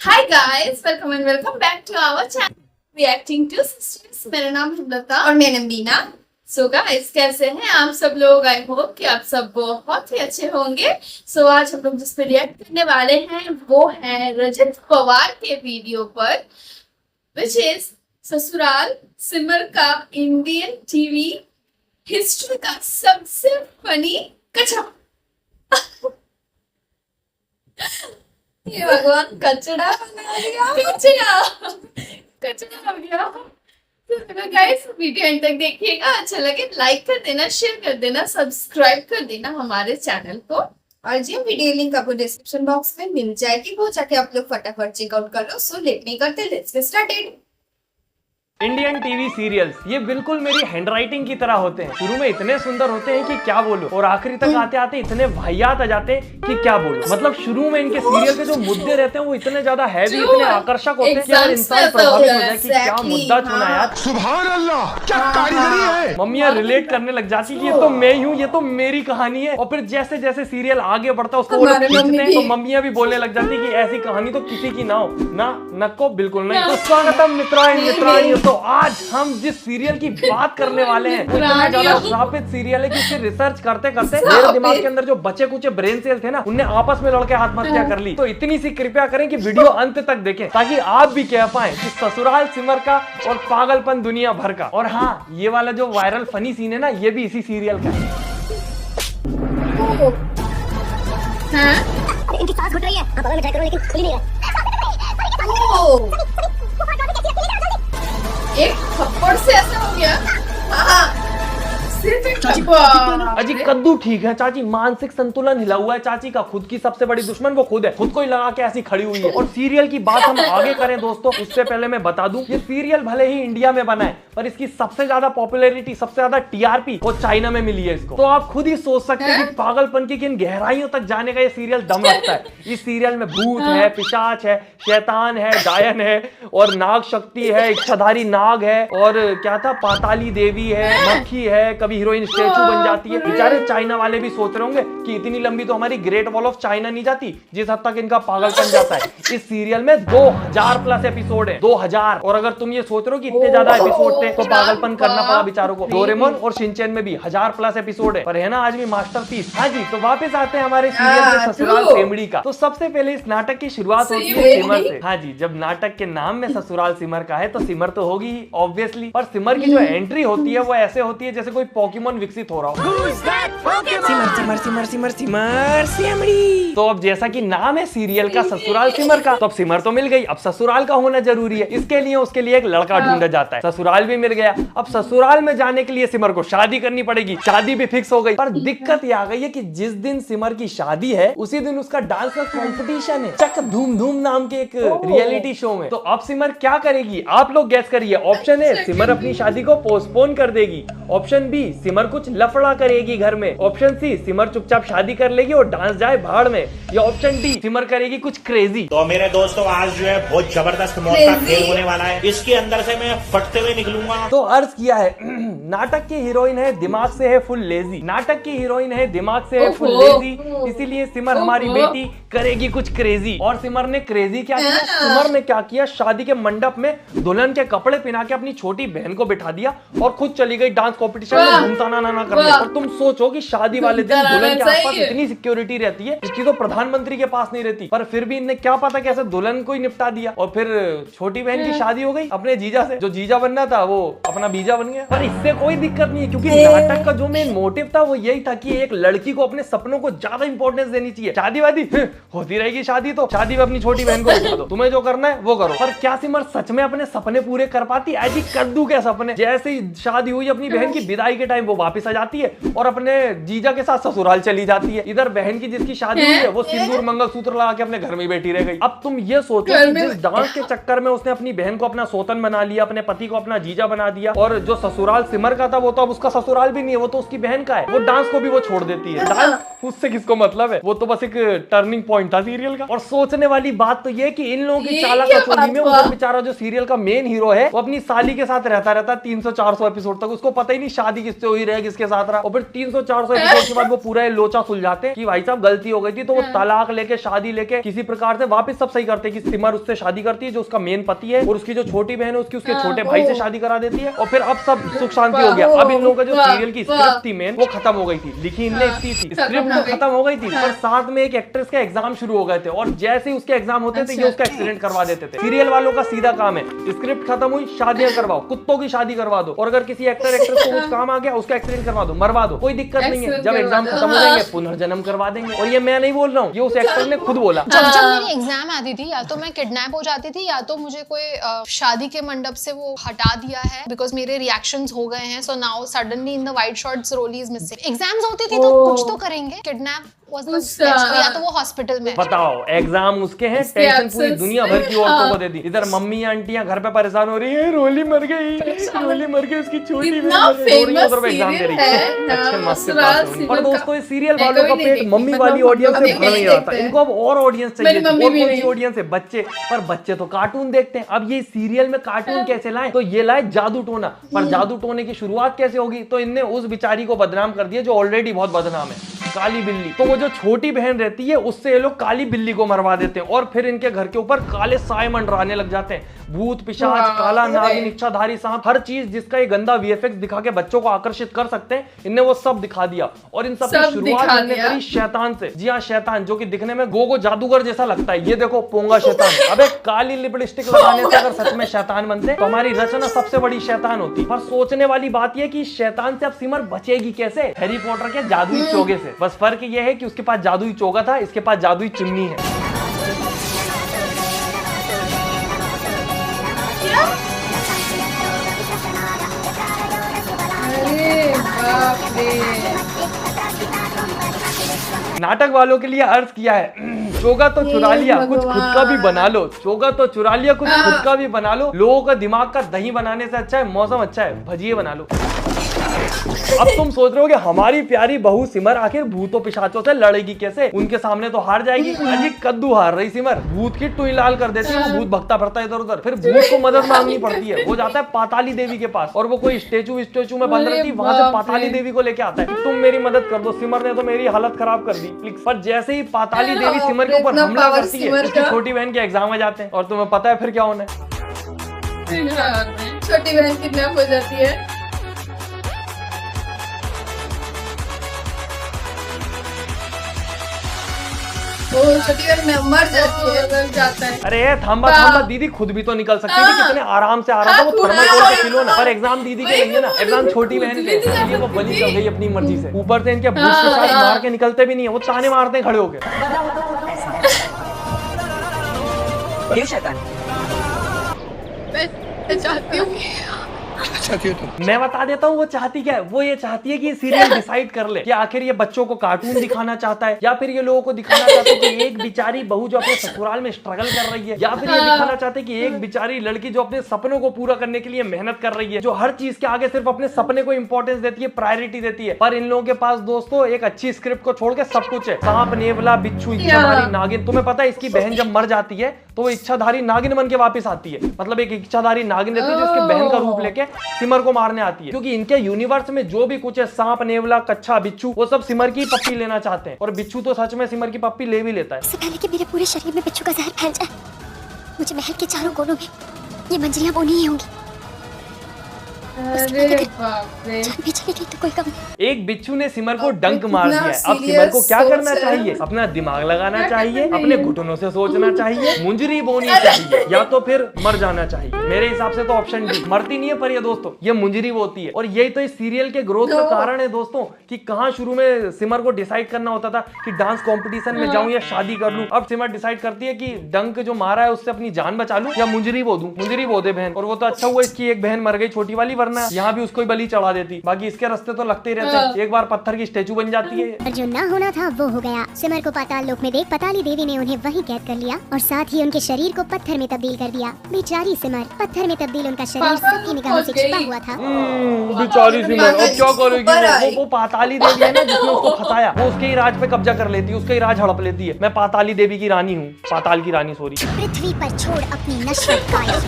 Hi guys, welcome and welcome back to our channel reacting to sisters. मेरा नाम है लता और मैं नंदीना। सो गाइस, कैसे हैं आप सब लोग? आई होप कि आप सब बहुत ही अच्छे होंगे। सो आज हम लोग जिस पे रिएक्ट करने वाले हैं वो है रजत पवार के वीडियो पर, विच इज ससुराल सिमर का इंडियन टीवी हिस्ट्री का सबसे फनी कचरा। ये भगवान, कचड़ा बना दिया, कचड़ा हो गया। तो गाइस, वीडियो एंड तक देखिएगा। अच्छा लगे लाइक कर देना, शेयर कर देना, सब्सक्राइब कर देना हमारे चैनल को। और जी वीडियो लिंक आपको डिस्क्रिप्शन बॉक्स में मिल जाएगी, वो जाके आप लोग फटाफट चेकआउट कर लो। सो लेट नहीं करते, let's get started. Indian TV serials ये बिल्कुल मेरी हैंडराइटिंग की तरह होते हैं। शुरू में इतने सुंदर होते हैं कि क्या बोलूं, और आखिरी तक आते आते इतने वाहियात आ जाते हैं कि क्या बोलूं। मतलब शुरू में इनके सीरियल के जो मुद्दे रहते हैं वो इतने ज्यादा हैवी, इतने आकर्षक होते हैं कि यार इंसान प्रभावित हो जाए कि क्या मुद्दा चुना यार। सुभान अल्लाह, क्या कारीगरी है। मम्मियां रिलेट करने लग जाती कि ये तो मैं ही हूँ, ये तो मेरी कहानी है। और फिर जैसे जैसे सीरियल आगे बढ़ता है उसको वो लोग खींचते हैं, तो मम्मियां भी बोलने लग जाती कि ऐसी कहानी तो किसी की ना हो ना, नको बिल्कुल नहीं। तो स्वागतम मित्राणी। तो आज हम जिस सीरियल की बात करने वाले हैं वो इतना ज्यादा श्रापित सीरियल है कि उसे रिसर्च करते करते मेरे दिमाग के अंदर जो बचे कुचे ब्रेन सेल थे ना, उनने आपस में लड़के आत्महत्या कर ली। तो इतनी सी कृपया करें कि वीडियो अंत तक देखें ताकि आप भी कह पाएं कि ससुराल सिमर का और पागलपन दुनिया भर का। और हाँ, ये वाला जो वायरल फनी सीन है ना, ये भी इसी सीरियल का है। इनकी सांस घुट रही है, आप बगल में ट्राई करो लेकिन खुल ही नहीं रहा। एक थप्पड़ से ऐसा हो गया। हाँ, सिर्फ एक थप्पड़। अजी कद्दू ठीक है चाची, मानसिक संतुलन हिला हुआ है चाची का। खुद की सबसे बड़ी दुश्मन वो खुद है, खुद को ही लगा के ऐसी खड़ी हुई है। और सीरियल की बात हम आगे करें दोस्तों, उससे पहले मैं बता दूं, ये सीरियल भले ही इंडिया में बना है पर इसकी सबसे ज्यादा पॉपुलैरिटी, सबसे ज्यादा टीआरपी वो चाइना में मिली है इसको। तो आप खुद ही सोच सकते हैं कि पागलपन की किन गहराइयों तक जाने का ये सीरियल दम रखता है। इस सीरियल में भूत है, पिशाच है, शैतान है, डायन है, और नाग शक्ति है, इच्छाधारी नाग है, और क्या था, पाताली देवी है, मक्खी है, कभी हीरोइन स्टैचू बन जाती है। बेचारे चाइना वाले भी सोच रहे होंगे कि इतनी लंबी तो हमारी ग्रेट वॉल ऑफ चाइना नहीं जाती, जिस हद तक इनका पागलपन जाता है। इस सीरियल में 2000 प्लस एपिसोड है, 2000। और अगर तुम ये सोच रहे हो कि इतने ज्यादा एपिसोड थे तो पागलपन करना पड़ा बेचारों को। डोरेमोन और शिनचैन में भी 1000 प्लस एपिसोड है, पर है ना आज भी मास्टरपीस। हाँ जी, तो वापस आते हैं हमारे सीरियल के ससुराल सेमड़ी का। तो सबसे पहले इस नाटक की शुरुआत होती है सिमर से। हाँ जी, जब नाटक के नाम में ससुराल सिमर का है तो सिमर तो होगी ही ऑब्वियसली, पर सिमर की जो एंट्री होती है वो ऐसे होती है जैसे कोई पोकेमोन विकसित हो रहा हो। सिमर सिमर सिमर सिमर सिमर सेमड़ी। तो अब जैसा कि नाम है सीरियल का ससुराल सिमर का, तो अब सिमर तो मिल गई, अब ससुराल का होना जरूरी है। इसके लिए उसके लिए एक लड़का ढूंढा जाता है। ससुराल भी मिल गया। अब ससुराल में जाने के लिए सिमर को शादी करनी पड़ेगी। शादी भी फिक्स हो गई, पर दिक्कत ये आ गई है कि जिस दिन सिमर की शादी है उसी दिन उसका डांस का कंपटीशन है चक धूम धूम नाम के एक रियलिटी शो में। तो अब सिमर क्या करेगी, आप लोग गैस करिए। ऑप्शन ए, सिमर अपनी शादी को पोस्टपोन कर देगी। ऑप्शन बी, सिमर कुछ लफड़ा करेगी घर में। ऑप्शन सी, सिमर चुपचाप शादी कर लेगी और डांस जाए भाड़ में। या ऑप्शन डी, सिमर करेगी कुछ क्रेजी। तो मेरे दोस्तों, आज जो है बहुत जबरदस्त मौत का खेल होने वाला है। इसके अंदर से मैं फटते हुए निकलूंगा। तो अर्ज किया है नाटक की हीरोइन है, दिमाग से है फुल लेजी। नाटक की हीरोइन है, दिमाग से है फुल लेजी, इसीलिए सिमर हमारी बेटी करेगी कुछ क्रेजी। और सिमर ने क्रेजी क्या किया? सिमर ने क्या किया, शादी के मंडप में दुल्हन के कपड़े पहना के अपनी छोटी बहन को बिठा दिया और खुद चली गई डांस कॉम्पिटिशन में घूमताना ना करने। और तुम सोचो कि शादी वाले दिन दुल्हन के आसपास इतनी सिक्योरिटी रहती है, इसकी तो प्रधानमंत्री के पास नहीं रहती, पर फिर भी इन्हें क्या पता कैसे दुल्हन को ही निपटा दिया। और फिर छोटी बहन की शादी हो गई अपने जीजा से। जो जीजा बनना था वो अपना बीजा बन गया। पर इससे कोई दिक्कत नहीं है, क्योंकि नाटक का जो मेन मोटिव था वो यही था कि एक लड़की को अपने सपनों को ज्यादा इंपॉर्टेंस देनी चाहिए। शादी वादी होती रहेगी, शादी तो शादी में अपनी छोटी बहन को बिठा दो, तुम्हें जो करना है वो करो। पर क्या सिमर सच में अपने सपने पूरे कर पाती? ऐसी कद्दू के सपने। जैसे ही शादी हुई अपनी बहन की विदाई के टाइम वो वापस आ जाती है और अपने जीजा के साथ ससुराल चली जाती है। इधर बहन की जिसकी शादी हुई है वो सिंदूर मंगलसूत्र लगा के अपने घर में ही बैठी रह गई। अब तुम ये सोचो कि जिस डांस के चक्कर में उसने अपनी बहन को अपना सोतन बना लिया, अपने पति को अपना जीजा बना दिया, और जो ससुराल सिमर का था वो तो अब उसका ससुराल भी नहीं है, वो तो उसकी बहन का है। वो डांस को भी वो छोड़ देती है। डांस उससे किसको मतलब है, वो तो बस एक टर्निंग पॉइंट था सीरियल का। और सोचने वाली बात तो ये कि इन लोगों की चालाकी में उधर बेचारा जो सीरियल का मेन हीरो है वो अपनी साली के साथ रहता 300-400 एपिसोड तक, उसको पता ही नहीं शादी किस से हुई रहे किसके साथ रहा, और फिर 300-400 एपिसोड के बाद वो पूरा लोचा सुलझाते हैं कि भाई साहब गलती हो गई थी, तो वो तलाक लेके शादी लेके किसी प्रकार से वापस सब सही करते हैं कि सिमर उससे शादी करती है जो उसका मेन पति है, और उसकी जो छोटी बहन है उसकी उसके छोटे भाई से शादी करा देती है, और फिर अब सब सुख शांति हो गया। अब इन लोगों का जो सीरियल की स्क्रिप्ट थी मेन वो खत्म हो गई थी, लिखी इनने इतनी थी, स्क्रिप्ट तो खत्म हो गई थी, पर साथ में एक एक्ट्रेस का एग्जाम शुरू हो गए थे, और जैसे ही उसके एग्जाम होते थे ये उसका एक्सीडेंट करवा देते थे। सीरियल वालों का सीधा काम है, स्क्रिप्ट खत्म हुई शादियां करवाओ, कुत्तों की शादी करवा दो, और अगर किसी एक्टर एक्ट्रेस को कुछ काम आ गया उसका एक्सीडेंट करवा दो, मरवा दो, कोई दिक्कत नहीं है। जब एग्जाम खत्म हो जाएंगे पुनर्जन्म करवा देंगे। और ये मैं नहीं बोल रहा हूँ, ये उस एक्टर ने खुद बोला। जब जब मेरी एग्जाम आती थी, या तो मैं किडनैप हो जाती थी, या तो मुझे कोई शादी के मंडप से वो हटा दिया है बिकॉज मेरे रिएक्शंस हो गए हैं, so now suddenly in the white shorts role is missing. Exams होती थी तो कुछ तो करेंगे, किडनैप was the best, या तो वो हॉस्पिटल में। बताओ एग्जाम उसके हैं, टेंशन पूरी दुनिया भर की औरतों को दे दी। इधर मम्मी आंटियां घर पे परेशान हो रही है, रोली मर गई, रोली मर गई, उसकी छोटी एग्जाम दे रही है। अच्छे मस्त बात है। पर दोस्तों इस सीरियल वालों का पेट मम्मी वाली ऑडियंस से भर नहीं आता, इनको अब और ऑडियंस चाहिए। और कौन सी ऑडियंस है? बच्चे। पर बच्चे तो कार्टून देखते हैं। अब ये सीरियल में कार्टून कैसे लाए? तो ये लाए जादू टोना। पर जादू टोने की शुरुआत कैसे होगी? तो इनने उस बिचारी को बदनाम कर दिया जो ऑलरेडी बहुत बदनाम है, काली बिल्ली। तो वो जो छोटी बहन रहती है उससे ये लोग काली बिल्ली को मरवा देते हैं, और फिर इनके घर के ऊपर काले साए मंडराने लग जाते हैं। भूत पिशाच, काला नागिन, इच्छाधारी सांप, हर चीज जिसका ये गंदा वीएफएक्स दिखा के बच्चों को आकर्षित कर सकते हैं, इनने वो सब दिखा दिया। और इन सब की शुरुआत इन्होंने करी शैतान से। जी हाँ, शैतान, जो कि दिखने में गोगो जादूगर जैसा लगता है। ये देखो पोंगा शैतान। अबे काली लिपस्टिक लगाने से अगर सच में शैतान बनते तो हमारी रचना सबसे बड़ी शैतान होती। पर सोचने वाली बात यह कि शैतान से अब सिमर बचेगी कैसे? हैरी पॉटर के जादुई चोगे से। बस फर्क ये है कि उसके पास जादुई चोगा था, इसके पास जादुई चुन्नी है। नाटक वालों के लिए अर्ज किया है, चोगा तो चुरा लिया, कुछ खुद का भी बना लो। चोगा तो चुरा लिया, कुछ खुद का भी बना लो। लोगों का दिमाग का दही बनाने से अच्छा है मौसम अच्छा है, भजिए बना लो। अब तुम सोच रहे हो कि हमारी प्यारी बहू सिमर आखिर भूतों पिशाचों से लड़ेगी कैसे? उनके सामने तो हार जाएगी। अजी कद्दू हार रही सिमर, भूत की टुई लाल कर देती है। वो भूत भगता फिरता है इधर उधर, फिर भूत को मदद मांगनी पड़ती है। वो जाता है पाताली देवी के पास, और वो कोई स्टेचू में बंद रहती, वहां से पाताली देवी को लेके आता है, तुम मेरी मदद कर दो, सिमर ने तो मेरी हालत खराब कर दी। पर जैसे ही पाताली देवी सिमर के ऊपर हमला करती है, उसकी छोटी बहन के एग्जाम में जाते हैं, और तुम्हें पता है फिर क्या होना है? छोटी बहन किडनैप हो जाती है। छोटी बहन मर जाती है, जाता है। अरे थांबा दीदी, खुद भी तो निकल सकती थी, कितने आराम से आ रहा था वो थर्माकोल के किलो ना। पर एग्जाम दीदी के नहीं है ना, एग्जाम छोटी बहन के, इसलिए वो बली चल गई अपनी मर्जी से। ऊपर से इनके भूत के साथ मार के निकलते भी नहीं है, वो ताने मारते हैं खड़े होके। मैं चाहती हूँ मैं बता देता हूँ वो चाहती क्या है। वो ये चाहती है कि सीरियल डिसाइड कर ले कि आखिर ये बच्चों को कार्टून दिखाना चाहता है, या फिर ये लोगों को दिखाना चाहता है कि एक बिचारी बहू जो अपने ससुराल में स्ट्रगल कर रही है, या फिर ये दिखाना चाहते हैं कि एक बिचारी लड़की जो अपने सपनों को पूरा करने के लिए मेहनत कर रही है, जो हर चीज के आगे सिर्फ अपने सपने को इंपॉर्टेंस देती है, प्रायोरिटी देती है। पर इन लोगों के पास दोस्तों एक अच्छी स्क्रिप्ट को छोड़ के सब कुछ है। सांप, नेवला, बिच्छू, इच्छाधारी नागिन। तुम्हें पता है इसकी बहन जब मर जाती है तो वो इच्छाधारी नागिन बन के वापस आती है। मतलब एक इच्छाधारी नागिन रहती है जो उसकी बहन का रूप लेके सिमर को मारने आती है, क्योंकि इनके यूनिवर्स में जो भी कुछ है, सांप, नेवला, कच्छा, बिच्छू, वो सब सिमर की पप्पी लेना चाहते हैं। और बिच्छू तो सच में सिमर की पप्पी ले भी लेता है। इससे पहले कि मेरे पूरे शरीर में बिच्छू का जहर फैल जाए, मुझे महल के चारों कोनों में ये मंजरियां बोनी ही होंगी। अरे बाप रे। जान भी चली गई तो कोई कम नहीं। एक बिच्छू ने सिमर को डंक मार दिया है। अब सिमर को क्या करना चाहिए? अपना दिमाग लगाना चाहिए, अपने घुटनों से सोचना चाहिए, मुंजरी बोनी चाहिए, या तो फिर मर जाना चाहिए। मेरे हिसाब से तो ऑप्शन डी। मरती नहीं है पर ये दोस्तों, ये मुंजरी बोती है। और यही तो इस सीरियल के ग्रोथ का कारण है दोस्तों, कि कहाँ शुरू में सिमर को डिसाइड करना होता था कि डांस कॉम्पिटिशन में जाऊं या शादी कर लूं। अब सिमर डिसाइड करती है कि डंक जो मारा है उससे अपनी जान बचा लूं या मुंजरी बो दूं। मुंजरी बो दे बहन। और वो तो अच्छा हुआ इसकी एक बहन मर गई छोटी वाली, वरना यहाँ भी उसको ही बलि चढ़ा देती। बाकी इसके रास्ते तो लगते ही रहते हैं। एक बार पत्थर की स्टेचू बन जाती है। पर जो ना होना था वो हो गया। सिमर को पाताल लोक में देख पाताली देवी ने उन्हें वहीं कैद कर लिया, और साथ ही उनके शरीर को पत्थर में तब्दील कर दिया। बेचारी सिमर, पत्थर में तब्दील उनका शरीर सबकी निगाहों से छिपा हुआ था। बेचारी सिमर अब क्या करेगी? वो पाताली देवी है ना जिसने उसको फंसाया, वो उसके ही राज पे कब्जा कर लेती है, उसका ही राज हड़प लेती है। मैं पाताली देवी की रानी हूँ, पाताल की रानी सॉरी। पृथ्वी पर छोड़ अपनी नश्वर काया,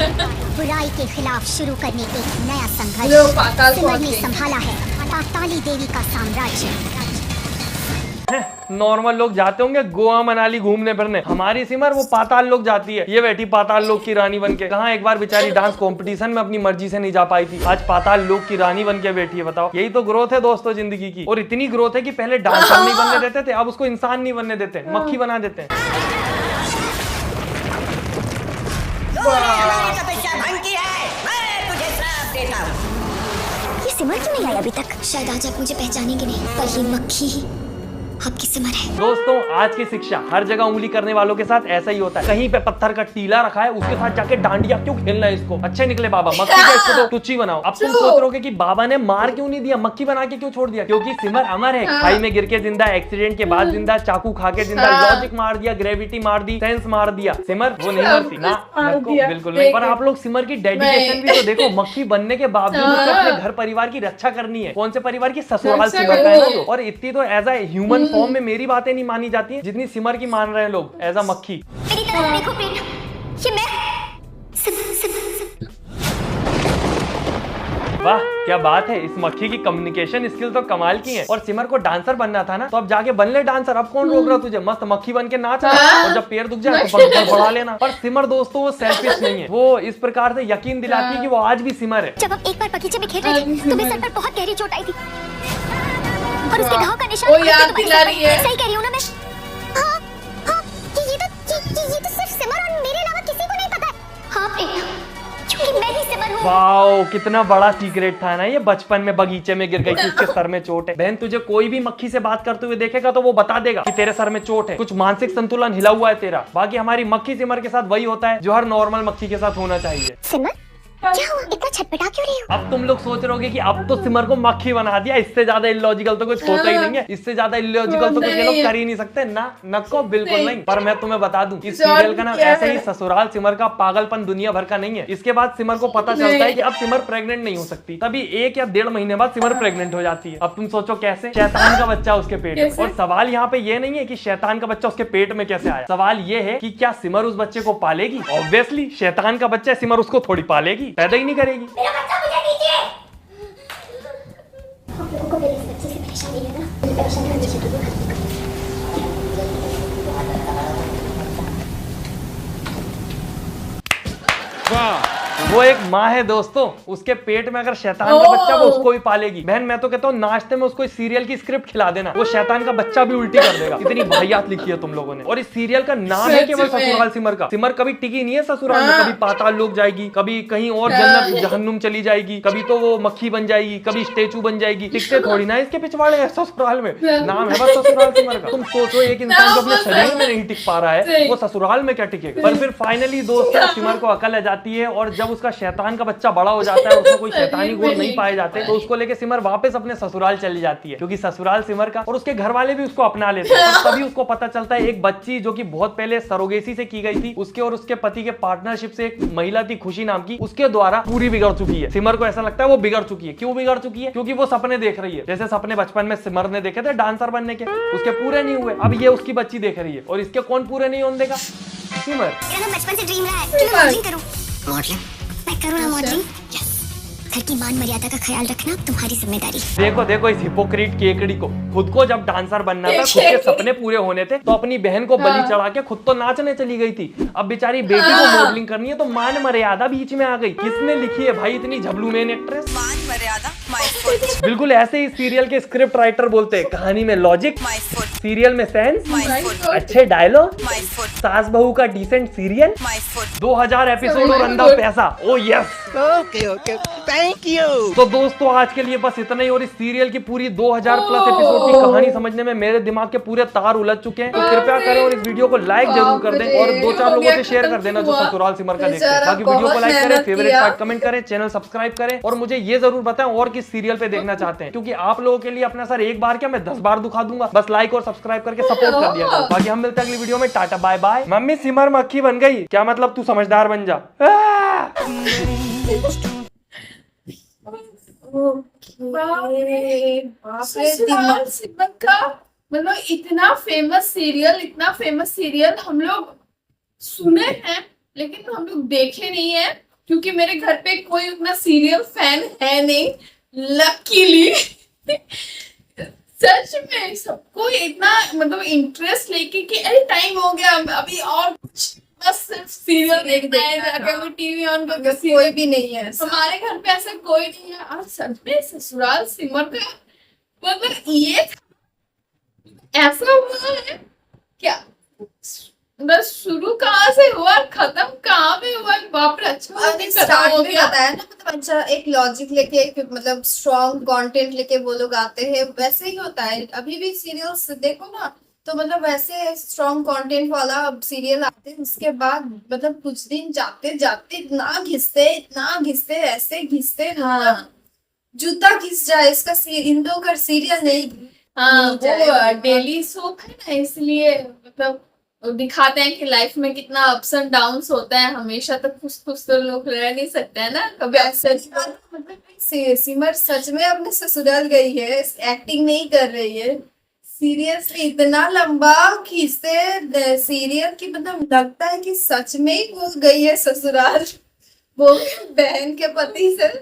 बुराई के खिलाफ शुरू करने एक नया संघर्ष सिमर ने संभाला है। पाताली देवी का साम्राज्य। नॉर्मल लोग जाते होंगे गोवा मनाली घूमने फिरने, हमारी सिमर वो पाताल लोग जाती है। ये बैठी पाताल लोग की रानी बन के। कहाँ एक बार बेचारी डांस कंपटीशन में अपनी मर्जी से नहीं जा पाई थी, आज पाताल लोग की रानी बन के बैठी है। बताओ, यही तो ग्रोथ है दोस्तों जिंदगी की। और इतनी ग्रोथ है कि पहले डांसर नहीं बनने देते थे, अब उसको इंसान नहीं बनने देते, मक्खी बना देते हैं। ये सिमर क्यों नहीं आई अभी तक? शायद आज आप मुझे पहचानेंगे नहीं, पर ये मक्खी ही आपकी सिमर है। दोस्तों, आज की शिक्षा हर जगह उंगली करने वालों के साथ ऐसा ही होता है। कहीं पे पत्थर का टीला रखा है, उसके साथ जाके डांडिया क्यों खेलना है इसको? अच्छे निकले बाबा, मक्खी का इसको तो तुच्ची बनाओ। अब तुम सोच रहे हो कि बाबा ने मार क्यों नहीं दिया, मक्खी बना के क्यों छोड़ दिया? क्योंकि सिमर अमर है। खाई में गिर के जिंदा, एक्सीडेंट के बाद जिंदा, चाकू खा के जिंदा, लॉजिक मार दिया, ग्रेविटी मार दी, सेंस मार दिया। सिमर वो नहीं मरती ना, बिल्कुल नहीं। पर आप लोग सिमर की डेडिकेशन भी तो देखो। मक्खी बनने के बावजूद उसको अपने घर परिवार की रक्षा करनी है। कौन से परिवार की? ससुराल सिमर का है ना। और इतनी तो एज ए ह्यूमन फॉर्म में मेरी बातें नहीं मानी जाती है जितनी सिमर की मान रहे हैं लोग एज अ मक्खी। मेरी तरफ देखो प्रेरणा, ये मैं वाह क्या बात है, इस मक्खी की कम्युनिकेशन स्किल तो कमाल की है। और सिमर को डांसर बनना था ना, तो अब जाके बन ले डांसर। अब कौन रोक रहा तुझे? मस्त मक्खी बन के नाच, और जब पैर दुख जाए तो बढ़ा लेना। पर सिमर दोस्तों वो सेल्फिश नहीं है, वो इस प्रकार से यकीन दिलाती है कि वो आज भी सिमर है। जब हम एक बार बगीचे में खेल रहे थे तो मेरे सर पर बहुत गहरी चोट आई थी, और उसके घाव का निशान याद दिला रही है। सही कह रही हूँ ना मैं? हाँ, हाँ, ये तो सिर्फ सिमर और मेरे अलावा किसी को नहीं पता है। हाँ प्रेरणा, क्योंकि मैं ही सिमर हूँ। वाओ, कितना बड़ा सीक्रेट था ना ये। बचपन में बगीचे में गिर गई थी, उसके सर में चोट है। बहन, तुझे कोई भी मक्खी से बात करते हुए देखेगा तो वो बता देगा कि तेरे सर में चोट है, कुछ मानसिक संतुलन हिला हुआ है तेरा। बाकी हमारी मक्खी सिमर के साथ वही होता है जो हर नॉर्मल मक्खी के साथ होना चाहिए। सिमर, क्या हुआ? इतना छटपटा क्यों रही हो? अब तुम लोग सोच रहे होगे कि अब तो सिमर को मक्खी बना दिया, इससे ज्यादा इलॉजिकल तो कुछ होता ही नहीं है। इससे ज्यादा इलॉजिकल तो कुछ ये लोग कर ही नहीं सकते ना, नको बिल्कुल नहीं। पर मैं तुम्हें बता दूं, इस सीरियल का नाम ऐसे ही ससुराल सिमर का पागलपन दुनिया भर का नहीं है। इसके बाद सिमर को पता चलता है कि अब सिमर प्रेग्नेंट नहीं हो सकती, तभी 1 या 1.5 महीने बाद सिमर प्रेग्नेंट हो जाती है। अब तुम सोचो कैसे? शैतान का बच्चा उसके पेट में। और सवाल यहाँ पे ये नहीं है कि शैतान का बच्चा उसके पेट में कैसे आया, सवाल ये है कि क्या सिमर उस बच्चे को पालेगी? ऑब्वियसली शैतान का बच्चा, सिमर उसको थोड़ी पालेगी, पैदा ही नहीं करेगी। मेरा बच्चा मुझे दीजिए। आप लोगों को मेरे इस बच्चे से परेशानी है ना? मुझे परेशानी होनी चाहिए। वो एक माँ है दोस्तों, उसके पेट में अगर शैतान का बच्चा, वो उसको भी पालेगी। बहन, मैं तो कहता हूँ नाश्ते में उसको इस सीरियल की स्क्रिप्ट खिला देना, वो शैतान का बच्चा भी उल्टी कर देगा। इतनी वाहियात लिखी है तुम लोगों ने। और इस सीरियल का नाम है केवल ससुराल सिमर का। सिमर कभी टिकी नहीं है ससुराल में, कभी पाताल लोक जाएगी, कभी कहीं और जन्नत जहन्नुम चली जाएगी, कभी तो वो मक्खी बन जाएगी, कभी स्टेचू बन जाएगी। टिकते थोड़ी ना इसके पिछवाड़े है ससुराल में, नाम है बस ससुराल सिमर का। तुम सोचो एक इंसान जो अपने शरीर में नहीं टिक पा रहा है, वो ससुराल में क्या टिकेगा? पर फिर फाइनली दोस्तों सिमर को अकल आ जाती है, और जब उसका शैतान का बच्चा बड़ा हो जाता है, उसमें कोई शैतानी गुण नहीं पाए जाते, तो उसको लेके सिमर वापस अपने ससुराल चली जाती है, क्योंकि ससुराल सिमर का। और उसके घर वाले भी उसको अपना लेते हैं। और तभी उसको पता चलता है एक बच्ची जो कि बहुत पहले सरोगेसी से की गई थी, उसके और उसके पति के पार्टनरशिप से एक महिला थी खुशी नाम की, उसके द्वारा पूरी बिगड़ चुकी है। सिमर को ऐसा लगता है वो बिगड़ चुकी है। क्यों बिगड़ चुकी है? क्योंकि वो सपने देख रही है, जैसे सपने बचपन में सिमर ने देखे थे डांसर बनने के, उसके पूरे नहीं हुए। अब ये उसकी बच्ची देख रही है, और इसके कौन पूरे नहीं होने देगा? सिमर। मेरा बचपन से ड्रीम रहा है कि मैं मॉडलिंग करूं। मॉडलिंग? मैं करूं ना मॉडलिंग? यस। घर की मान मर्यादा का ख्याल रखना तुम्हारी जिम्मेदारी। देखो देखो इस हिपोक्रीट केकड़ी को, खुद को जब डांसर बनना था, खुद के सपने पूरे होने थे, तो अपनी बहन को बलि चढ़ा के खुद तो नाचने चली गई थी। अब बेचारी बेटी को मॉडलिंग करनी है तो मान मर्यादा बीच में आ गई। किसने लिखी है भाई इतनी झबलू मेन एक्ट्रेस? मान मर्यादा माय फुट। बिल्कुल ऐसे ही सीरियल के स्क्रिप्ट राइटर बोलते हैं, कहानी में लॉजिक, माय फुट। सीरियल में सेंस, माय फुट। अच्छे डायलॉग, माय फुट। सास बहू का decent serial, my foot. 2000 episode और अंधा पैसा। Oh yes, okay okay, thank you. तो दोस्तों आज के लिए बस इतना ही। और इस सीरियल की पूरी 2000 प्लस एपिसोड की कहानी समझने में मेरे दिमाग के पूरे तार उलझ चुके हैं। तो कृपया करें और इस वीडियो को लाइक जरूर कर दें, और 2-4 लोगों से शेयर कर देना जो ससुराल सिमर का देखते हैं। बाकी वीडियो को लाइक करें, फेवरेट पार्ट कमेंट करें, चैनल सब्सक्राइब करें, और मुझे ये जरूर बताएं और किस सीरियल पे देखना चाहते हैं, क्योंकि आप लोगों के लिए अपना सर एक बार क्या मैं 10 बार दुखा दूंगा। बस लाइक और सब्सक्राइब करके सपोर्ट कर दिया करो। बाकी हम मिलते हैं अगली वीडियो में। Tata bye bye. Mummy Simar मक्खी बन गई, क्या मतलब? तू समझदार बन जा। ससुराल सिमर का मतलब इतना फेमस सीरियल हम लोग सुने हैं, लेकिन हम लोग देखे नहीं है, क्योंकि मेरे घर पे कोई उतना सीरियल फैन है नहीं, लकीली। सच में सबको इतना मतलब इंटरेस्ट लेके कि अरे टाइम हो गया अभी और कुछ, बस सिर्फ सीरियल देखना है, जाके वो टीवी ऑन करके कोई भी नहीं है। हमारे घर पे ऐसा कोई नहीं है। और सच में ससुराल सिमर का मतलब ये ऐसा हुआ है क्या, बस शुरू कहाँ से हुआ खत्म कहाँ पे हुआ, बाप रे। अच्छा अभी स्टार्ट में बताया ना, मतलब अच्छा एक लॉजिक लेके एक मतलब स्ट्रॉन्ग कंटेंट लेके वो लोग आते हैं, वैसे ही होता है अभी भी सीरियल्स देखो ना, तो मतलब वैसे स्ट्रॉन्ग कंटेंट वाला सीरियल आते हैं, उसके बाद मतलब कुछ दिन जाते जाते इतना घिसते ऐसे घिसते, हाँ जूता घिस जाए इसका इन दो का सीरियल नहीं। हाँ वो जाएगा। डेली सोप है ना, इसलिए मतलब दिखाते हैं कि लाइफ में कितना अप्स एंड डाउन्स होता है, हमेशा तो खुश तो लोग रह नहीं सकते हैं ना, कभी सच मतलब सिमर सच में अपने ससुराल गई है, एक्टिंग नहीं कर रही है, सीरियसली इतना लंबा खींचते सीरियल की मतलब लगता है कि सच में ही वो गई है ससुराल, वो बहन के पति से।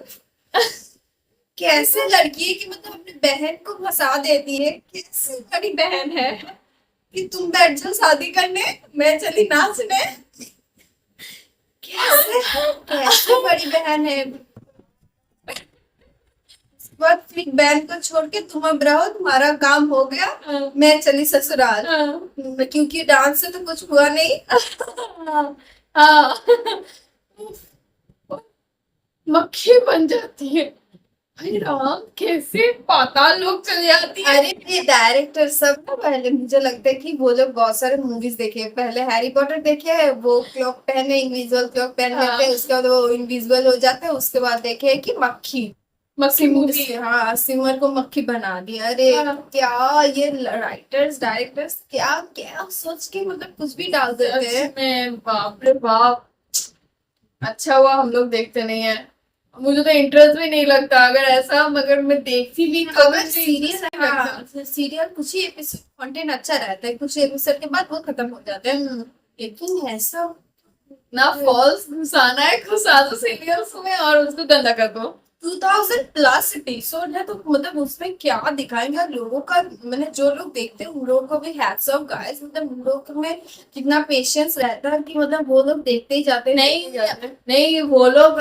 कैसे लड़की है कि मतलब अपनी बहन को फंसा देती है, कैसी बड़ी बहन है कि तुम बैठ जाओ शादी करने, मैं चली नाचने। कैसे बड़ी बहन है, फिर बहन को छोड़ के तुम अब रहो, तुम्हारा काम हो गया, मैं चली ससुराल, क्योंकि डांस से तो कुछ हुआ नहीं। मक्खी बन जाती है भाई राम, कैसे पाताल लोग चले जाती है। अरे ये डायरेक्टर सब ना, पहले मुझे लगता है कि वो लोग बहुत सारे मूवीज देखे हैं, पहले हैरी पॉटर देखे है, वो क्लॉक पहने इनविजिबल क्लॉक पहन लेते हैं, उसके बाद वो इनविजिबल हो जाते हैं, उसके बाद देखे है कि मक्खी मूवी, हाँ सिमर को मक्खी बना दिया। अरे क्या ये राइटर्स डायरेक्टर्स क्या क्या सोच के मतलब कुछ भी डाल देते हैं। बाप रे बाप, अच्छा हुआ हम लोग देखते नहीं है, मुझे तो इंटरेस्ट भी नहीं लगता अगर ऐसा, मगर मैं देखती भी अगर सीरियल कुछ ही एपिसोड कंटेंट अच्छा रहता है, कुछ एपिसोड के बाद वो खत्म हो जाते हैं, लेकिन ऐसा ना फॉल्स घुसाना है, घुसा दो सीरियल्स में और उसको गंदा कर दो। 2000+ एपिसोड है, तो मतलब उसमें क्या दिखाएंगे लोगों का, मतलब जो लोग देखते हैं उन लोगों को भी हैट्स ऑफ गाइस, मतलब उन लोगों में कितना पेशेंस रहता है कि मतलब वो लोग देखते ही जाते हैं, नहीं वो लोग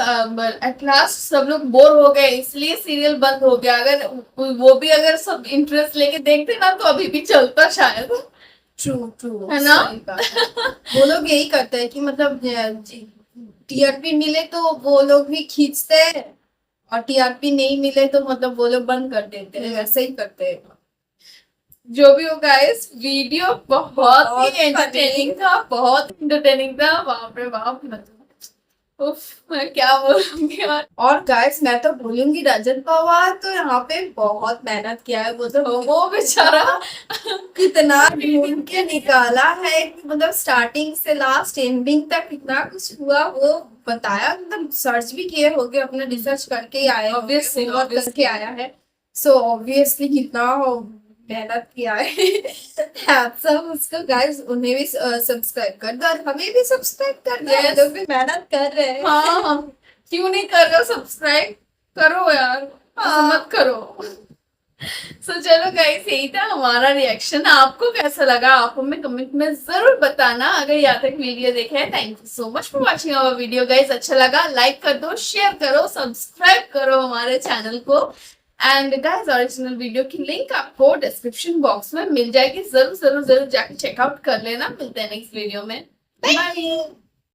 एट लास्ट सब लोग बोर हो गए इसलिए सीरियल बंद हो गया, अगर वो भी अगर सब इंटरेस्ट लेके देखते ना तो अभी भी चलता शायद। ट्रू है ना। वो लोग यही करते हैं कि मतलब टीआरपी मिले तो वो लोग भी खींचते हैं, और टीआरपी नहीं मिले तो मतलब वो लोग बंद कर देते हैं, वैसे ही करते हैं। जो भी हो गाइस, वीडियो बहुत ही एंटरटेनिंग था, बाप रे बाप, उफ मैं क्या बोलूंगी यार। और गाइस मैं तो बोलूंगी रजत पवार तो यहाँ पे बहुत मेहनत किया है, वो तो वो बेचारा कितना ढूंढ के निकाला है, मतलब स्टार्टिंग से लास्ट एंडिंग तक कितना कुछ हुआ वो बताया, मतलब सर्च भी किए होंगे, अपने रिसर्च करके ही आया, Obviously, करके आया है, सो ऑब्वियसली कितना मेहनत किया है। सब उसको गाइस उन्हें भी सब्सक्राइब कर दो और हमें भी सब्सक्राइब कर दो, Yes. जो भी मेहनत कर रहे हैं। हाँ क्यों नहीं कर रहे हो, सब्सक्राइब करो यार, मत करो। सो चलो गाइस, यही था हमारा रिएक्शन, आपको कैसा लगा आप हमें कमेंट में जरूर बताना। अगर यहाँ तक वीडियो देखे है, thank you so much for watching our video guys. अच्छा लगा लाइक कर दो, शेयर करो, सब्सक्राइब करो हमारे चैनल को। एंड गाइस ओरिजिनल वीडियो की लिंक आपको डिस्क्रिप्शन बॉक्स में मिल जाएगी, जरूर जाके चेकआउट कर लेना। मिलते हैं नेक्स्ट वीडियो में, बाय।